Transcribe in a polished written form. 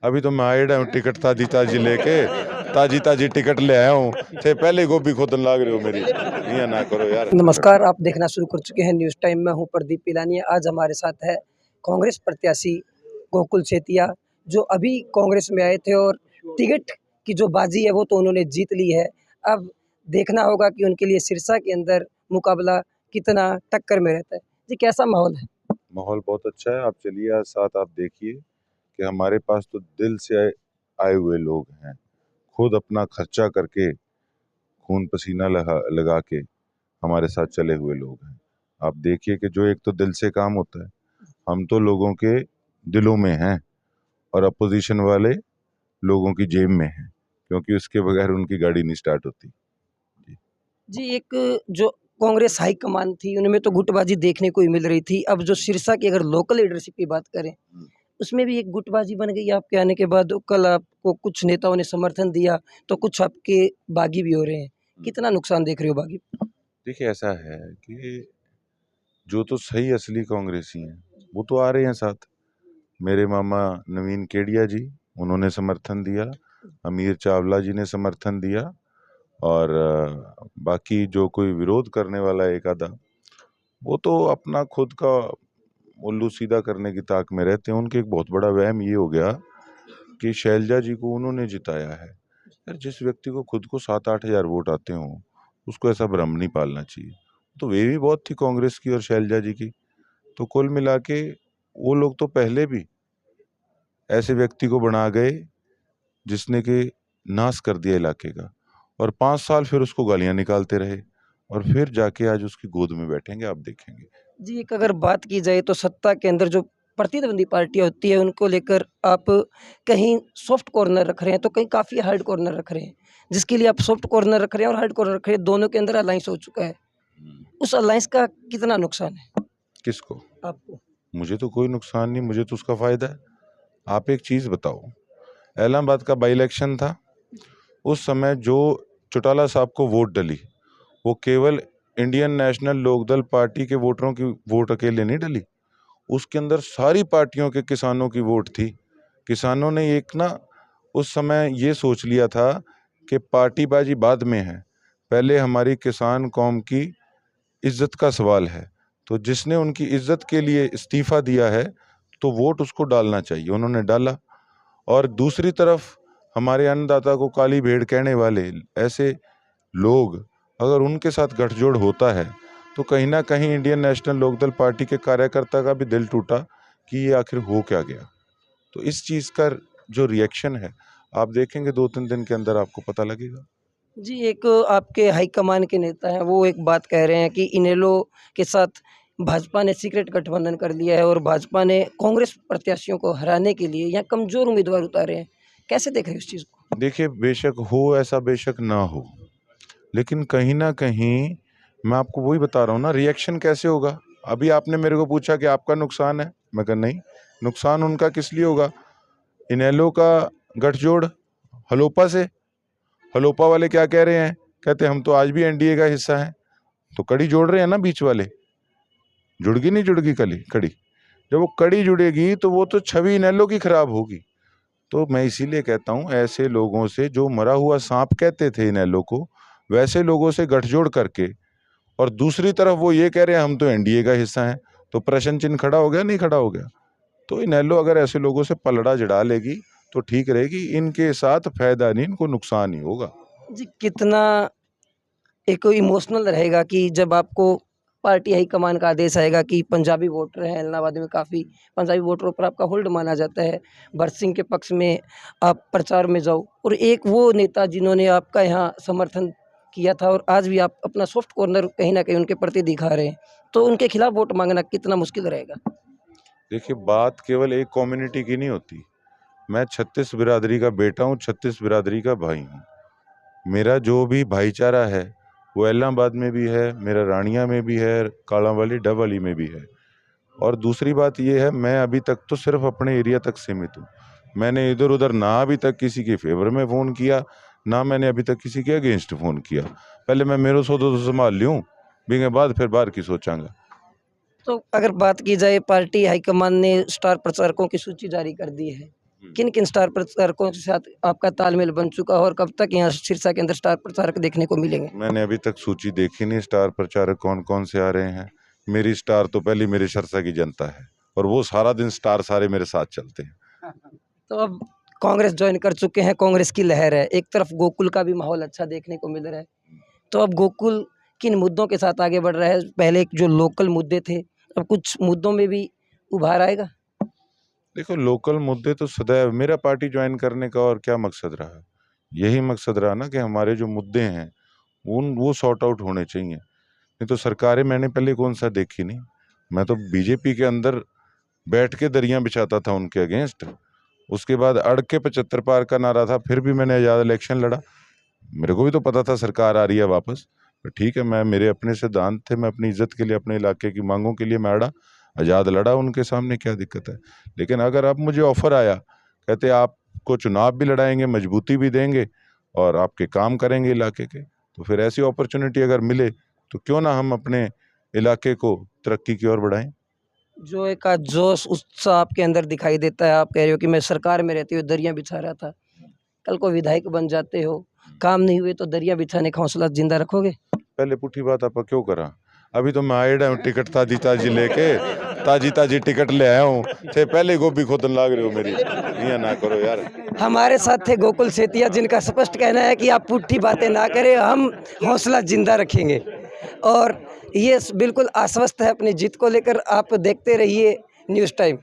अभी तो मैं आया हूँ टिकट ताजी ताजी लेके, ताजी ताजी टिकट ले आया हूँ। थे पहले गोभी खोदन लाग रहे हो मेरी, ये ना करो यार। नमस्कार, आप देखना शुरू कर चुके हैं न्यूज़ टाइम। मैं हूं प्रदीप पिलानी। आज हमारे साथ है कांग्रेस प्रत्याशी गोकुल सेतिया, जो अभी कांग्रेस में आए थे और टिकट की जो बाजी है वो तो उन्होंने जीत ली है। अब देखना होगा कि उनके लिए सिरसा के अंदर मुकाबला कितना टक्कर में रहता है। जी, कैसा माहौल है? माहौल बहुत अच्छा है। आप चलिए आज साथ, आप देखिए कि हमारे पास तो दिल से आए हुए लोग हैं, खुद अपना खर्चा करके खून पसीना लगा के हमारे साथ चले हुए लोग हैं। आप देखिए कि जो एक तो दिल से काम होता है, हम तो लोगों के दिलों में हैं और अपोजिशन वाले लोगों की जेब में हैं, क्योंकि उसके बगैर उनकी गाड़ी नहीं स्टार्ट होती। जी, एक जो कांग्रेस हाईकमान थी उनमें तो गुटबाजी देखने को ही मिल रही थी। अब जो सिरसा की अगर लोकल लीडरशिप की बात करें, उसमें भी एक गुटबाजी बन गई आपके आने के बाद। कल आपको कुछ नेताओं ने समर्थन दिया तो कुछ आपके बागी भी हो रहे हैं। कितना नुकसान देख रहे हो बागी? देखिए, ऐसा है कि जो तो सही असली कांग्रेसी हैं वो तो आ रहे हैं साथ। मेरे मामा नवीन केडिया जी, उन्होंने समर्थन दिया, अमीर चावला जी ने समर्थन दिया, और बाकी जो कोई विरोध करने वाला एक आधा, वो तो अपना खुद का उल्लू सीधा करने की ताक में रहते हैं। उनके एक बहुत बड़ा वहम ये हो गया कि शैलजा जी को उन्होंने जिताया है। यार, जिस व्यक्ति को खुद को 7-8 हज़ार वोट आते हों, उसको ऐसा भ्रम नहीं पालना चाहिए। तो वे भी बहुत थी कांग्रेस की और शैलजा जी की। तो कुल मिला के वो लोग तो पहले भी ऐसे व्यक्ति को बना गए जिसने कि नाश कर दिया इलाके का, और 5 साल फिर उसको गालियां निकालते रहे, और फिर जाके आज उसकी गोद में बैठेंगे, आप देखेंगे। जी, एक अगर बात की जाए तो सत्ता के अंदर जो प्रतिद्वंदी पार्टियाँ होती है उनको लेकर आप कहीं सॉफ्ट कॉर्नर रख रहे हैं तो कहीं काफ़ी हार्ड कॉर्नर रख रहे हैं। जिसके लिए आप सॉफ्ट कॉर्नर रख रहे हैं और हार्ड कॉर्नर रख रहे हैं, दोनों के अंदर अलायंस हो चुका है। उस अलायंस का कितना नुकसान है किसको? आपको? मुझे तो कोई नुकसान नहीं, मुझे तो उसका फायदा है। आप एक चीज बताओ, इलाहाबाद का बाई इलेक्शन था, उस समय जो चौटाला साहब को वोट डली, वो केवल इंडियन नेशनल लोकदल पार्टी के वोटरों की वोट अकेले नहीं डली, उसके अंदर सारी पार्टियों के किसानों की वोट थी। किसानों ने एक ना उस समय ये सोच लिया था कि पार्टीबाजी बाद में है, पहले हमारी किसान कौम की इज्जत का सवाल है। तो जिसने उनकी इज्जत के लिए इस्तीफा दिया है तो वोट उसको डालना चाहिए, उन्होंने डाला। और दूसरी तरफ हमारे अन्नदाता को काली भेड़ कहने वाले ऐसे लोग, अगर उनके साथ गठजोड़ होता है तो कहीं ना कहीं इंडियन नेशनल लोकदल पार्टी के कार्यकर्ता का भी दिल टूटा कि ये आखिर हो क्या गया। तो इस चीज़ का जो रिएक्शन है, आप देखेंगे 2-3 दिन के अंदर आपको पता लगेगा। जी, एक आपके हाईकमान के नेता हैं, वो एक बात कह रहे हैं कि इनेलो के साथ भाजपा ने सीक्रेट गठबंधन कर लिया है और भाजपा ने कांग्रेस प्रत्याशियों को हराने के लिए यहाँ कमज़ोर उम्मीदवार उतारे हैं। कैसे देख रहे हैं इस चीज़ को? देखिए, बेशक हो ऐसा, बेशक ना हो, लेकिन कहीं ना कहीं मैं आपको वही बता रहा हूँ ना, रिएक्शन कैसे होगा। अभी आपने मेरे को पूछा कि आपका नुकसान है, मैं कहा नहीं, नुकसान उनका किस लिए होगा। इनेलो का गठजोड़ हलोपा से, हलोपा वाले क्या कह रहे हैं, कहते हम तो आज भी एनडीए का हिस्सा हैं। तो कड़ी जोड़ रहे हैं ना बीच वाले, जुड़गी नहीं जुड़गी कली कड़ी, जब वो कड़ी जुड़ेगी तो वो तो छवि इनेलो की खराब होगी। तो मैं इसीलिए कहता हूँ, ऐसे लोगों से, जो मरा हुआ सांप कहते थे इनेलो को, वैसे लोगों से गठजोड़ करके, और दूसरी तरफ वो ये कह रहे हैं हम तो एनडीए का हिस्सा हैं, तो प्रश्न चिन्ह खड़ा हो गया, नहीं खड़ा हो गया। तो इनेलो अगर ऐसे लोगों से पलड़ा जड़ा लेगी तो ठीक रहेगी, इनके साथ फायदा नहीं, इनको नुकसान ही होगा। जी, कितना एक इमोशनल रहेगा कि जब आपको पार्टी हाईकमान का आदेश आएगा कि पंजाबी वोटर हैं, इलाहाबाद में काफ़ी पंजाबी वोटरों पर आपका होल्ड माना जाता है, भरत सिंह के पक्ष में आप प्रचार में जाओ, और एक वो नेता जिन्होंने आपका यहाँ समर्थन किया था और आज भी आप अपना सॉफ्ट कॉर्नर कहीं न कहीं उनके प्रति दिखा रहे हैं, तो उनके खिलाफ वोट मांगना कितना मुश्किल रहेगा? देखिए, बात केवल एक कम्युनिटी की नहीं होती। मैं 36 बिरादरी का बेटा हूँ, 36 बिरादरी का भाई हूँ। मेरा जो भी भाईचारा है वो इलाहाबाद में भी है, मेरा रानिया में भी है, कालांवाली डबवाली में भी है। और दूसरी बात ये है, मैं अभी तक तो सिर्फ अपने एरिया तक सीमित हूँ। मैंने इधर उधर ना अभी तक किसी के फेवर में फ़ोन किया, ना मैंने अभी तक किसी के अगेंस्ट फ़ोन किया। पहले मैं मेरो सौदा तो संभाल लूँ, बीके बाद फिर बाहर की सोचांगा। तो अगर बात की जाए, पार्टी हाईकमान ने स्टार प्रचारकों की सूची जारी कर दी है, किन किन स्टार प्रचारकों के साथ आपका तालमेल बन चुका है और कब तक यहाँ सिरसा के अंदर स्टार प्रचारक देखने को मिलेंगे? मैंने अभी तक सूची देखी नहीं स्टार प्रचारक कौन कौन से आ रहे हैं। मेरी स्टार तो पहले मेरे सिरसा की जनता है और वो सारा दिन स्टार सारे मेरे साथ चलते हैं। तो अब कांग्रेस ज्वाइन कर चुके हैं, कांग्रेस की लहर है, एक तरफ गोकुल का भी माहौल अच्छा देखने को मिल रहा है, तो अब गोकुल किन मुद्दों के साथ आगे बढ़ रहा है? पहले जो लोकल मुद्दे थे, अब कुछ मुद्दों में भी उभार आएगा? देखो, लोकल मुद्दे तो सदैव मेरा पार्टी ज्वाइन करने का और क्या मकसद रहा, यही मकसद रहा ना कि हमारे जो मुद्दे हैं वो सॉर्ट आउट होने चाहिए। नहीं तो सरकारें मैंने पहले कौन सा देखी नहीं। मैं तो बीजेपी के अंदर बैठ के दरियां बिछाता था उनके अगेंस्ट। उसके बाद अड़ के 75 पार का नारा था, फिर भी मैंने आज़ाद इलेक्शन लड़ा। मेरे को भी तो पता था सरकार आ रही है वापस, पर ठीक है, मैं मेरे अपने सिद्धांत थे, मैं अपनी इज्जत के लिए, अपने इलाके की मांगों के लिए मैं अड़ा, आज़ाद लड़ा उनके सामने, क्या दिक्कत है। लेकिन अगर अब मुझे ऑफर आया, कहते आपको चुनाव भी लड़ाएंगे, मजबूती भी देंगे और आपके काम करेंगे इलाके के, तो फिर ऐसी अपॉर्चुनिटी अगर मिले तो क्यों ना हम अपने इलाके को तरक्की की ओर बढ़ाएं। जो एक आज जोश उत्साह आपके अंदर दिखाई देता है, आप कह रहे हो कि मैं सरकार में रहते हुए दरियां बिछा रहा था, कल को विधायक बन जाते हो, काम नहीं हुए तो दरियां बिछाने का हौसला जिंदा रखोगे? पहले पुठी बात आप क्यों करा, अभी तो मैं आया हूँ टिकट ताजी ताजी लेके, ताजी ताजी टिकट ले आया हूँ, थे पहले गोभी खोदन लाग रहे हो मेरी, ये ना करो यार। हमारे साथ थे गोकुल सेतिया, जिनका स्पष्ट कहना है कि आप पुट्ठी बातें ना करें, हम हौसला जिंदा रखेंगे और ये बिल्कुल आश्वस्त है अपनी जीत को लेकर। आप देखते रहिए न्यूज़ टाइम।